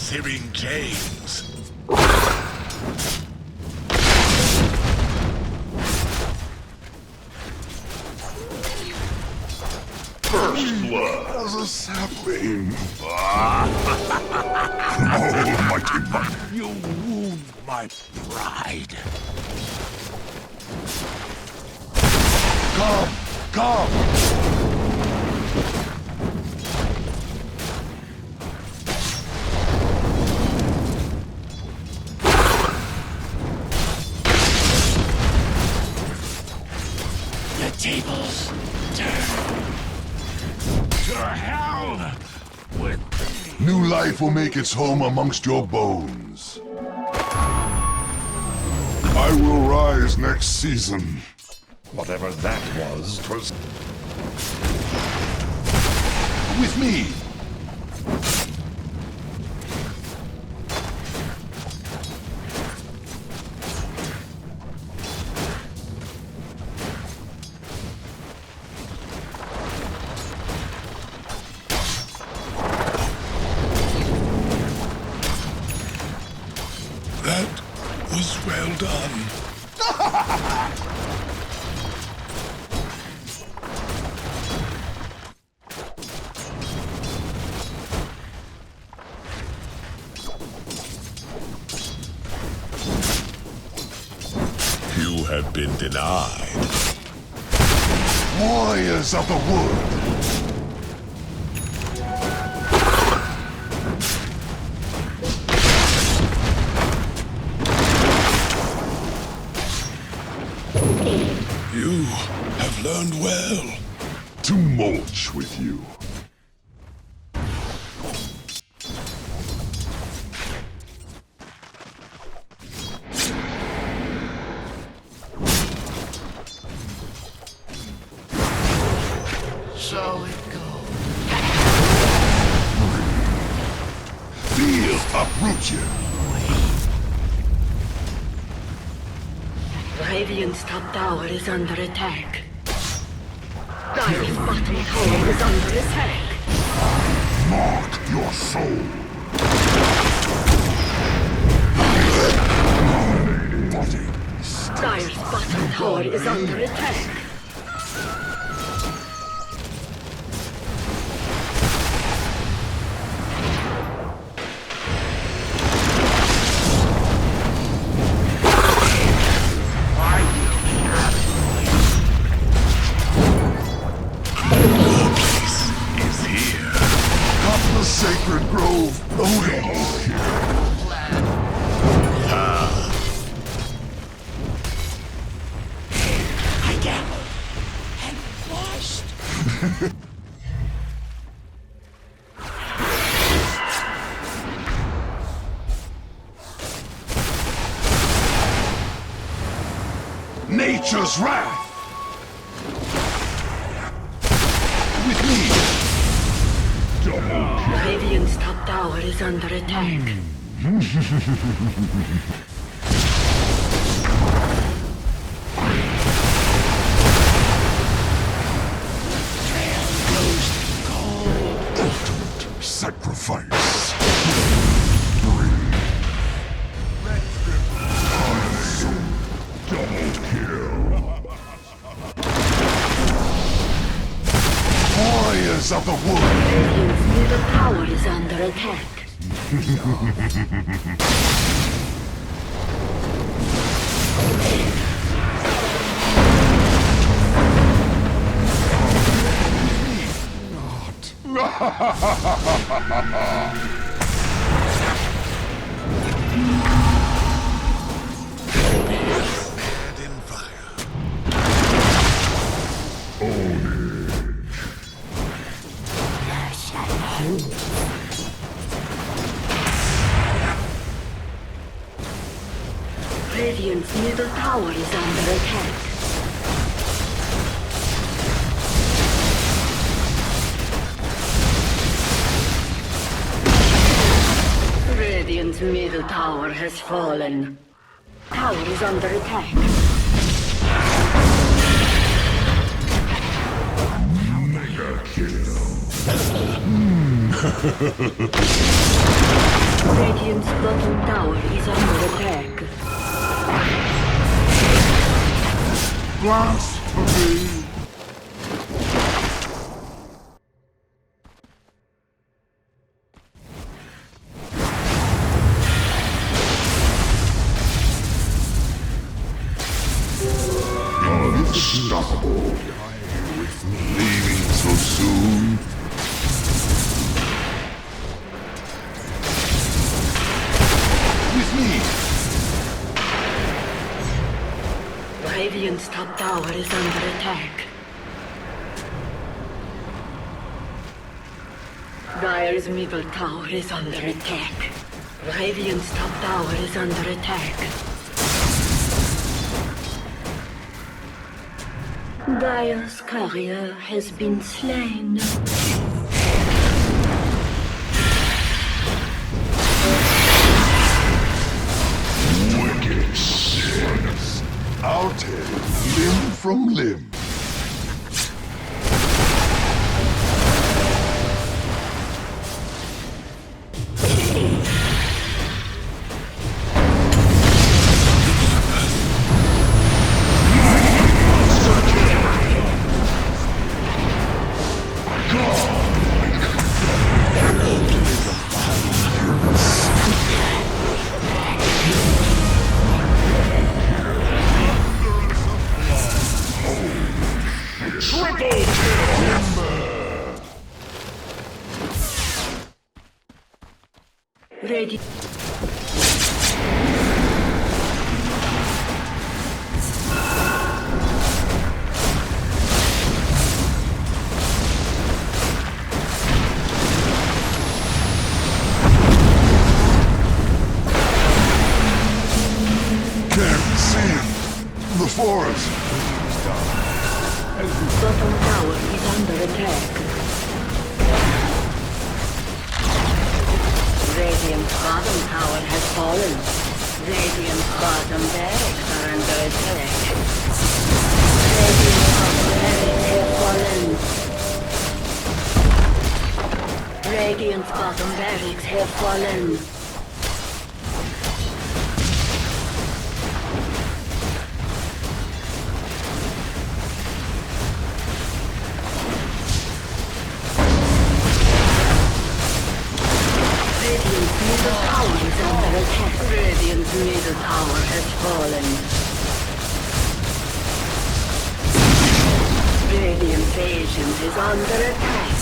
searing chains. First blood as a sapling. Almighty man. You wound my pride. Come, come. The tables turn. To hell with me. New life will make its home amongst your bones. I will rise next season. Whatever that was, 'twas... with me! That was well done. You have been denied. Warriors of the wood! You have learned well. To mulch with you. So it goes. Feel uproot you. Radiant's top tower is under attack. Dire's bottom tower is under attack. Mark your soul. Dire's bottom tower is under attack. The sacred grove awaits here. I gambled and lost. Nature's wrath. With me. Radiant's top tower is under attack. Ultimate sacrifice. Double kill. Warriors of the wood. Radiant's middle tower is under attack. Bed in fire. Radiant's middle tower is under attack. Radiant's middle tower has fallen. Tower is under attack. Mega kill. Radiant's bottom tower is under attack. Blasphemy! Unstoppable. Leaving so soon? With me! Radiant's top tower is under attack. Dire's middle tower is under attack. Radiant's top tower is under attack. Dire's courier has been slain. Wicked sinners. I'll take limb from limb. Ready. Can't see the forest. Bottom tower is under attack. Radiant's bottom tower has fallen. Radiant's bottom barracks are under attack. Radiant's bottom barracks have fallen. Radiant's bottom barracks have fallen. Radiant's middle tower has fallen. Radiant's agent is under attack.